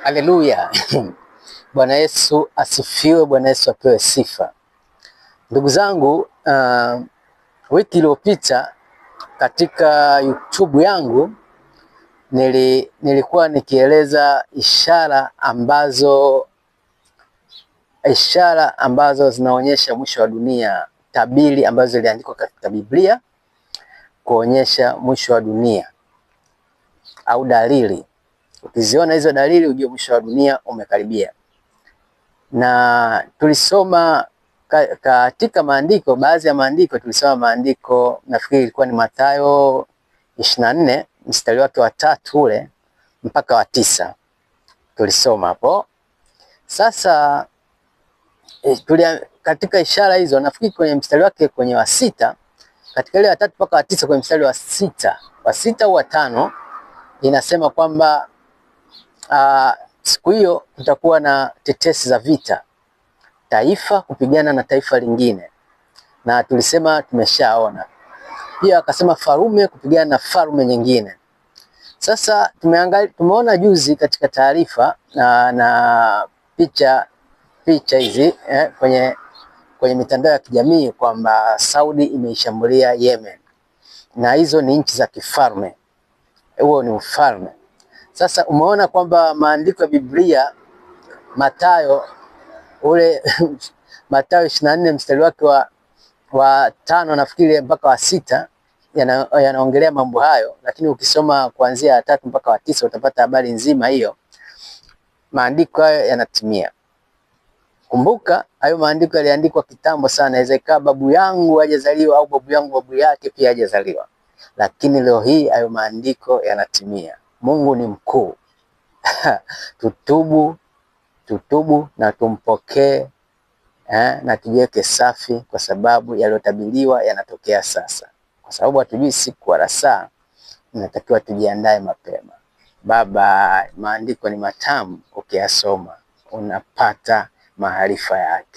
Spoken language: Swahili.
Haleluya. Bwana Yesu asifiwe, Bwana Yesu apewe sifa. Ndugu zangu, wiki iliyopita katika YouTube yangu nilikuwa nikieleza ishara ambazo zinaonyesha mwisho wa dunia, tabiri ambazo ziliandikwa katika Biblia kuonyesha mwisho wa dunia au dalili. Ukiziona hizo dalili ujue mwisho wa dunia umekaribia. Na tulisoma katika maandiko, baadhi ya maandiko tulisoma maandiko, nafikiri ilikuwa ni Mathayo 24 mstari wake wa 3 ule mpaka wa 9. Tulisoma hapo. Sasa katika ishara hizo, nafikiri kwenye mstari wake kwenye wa 6, katika ile wa 3 mpaka wa 9, kwenye mstari wa 6 au wa 5 inasema kwamba siku hiyo kutakuwa na tetesi za vita, taifa kupigana na taifa lingine, na tulisema tumeshaona pia. Akasema farume kupigana na farume nyingine. Sasa tumeona juzi katika taarifa na picha hizi kwenye mitandao ya kijamii kwamba Saudi imeishambulia Yemen, na hizo ni nchi za kifalme, huo ni ufalme. Sasa umeona kwamba maandiko ya Biblia Mathayo ule Mathayo 24 mstari wake wa 5 nafikiri mpaka wa 6 yanaongelea mambo hayo, lakini ukisoma kuanzia ya 3 mpaka wa 9 utapata habari nzima hiyo. Maandiko hayo yanatimia. Kumbuka hayo maandiko yaliandikwa kitambo sana, inaweza ikawa babu yangu hajazaliwa au babu yangu babu yake pia hajazaliwa, lakini leo hii hayo maandiko yanatimia. Mungu ni mkuu. Tutubu na tumpokee, na tujiweke safi, kwa sababu yaliyotabiriwa yanatokea sasa. Kwa sababu hatujui siku wala saa, inatakiwa tujiandae mapema. Baba, maandiko ni matamu, ukiyasoma unapata maarifa yake.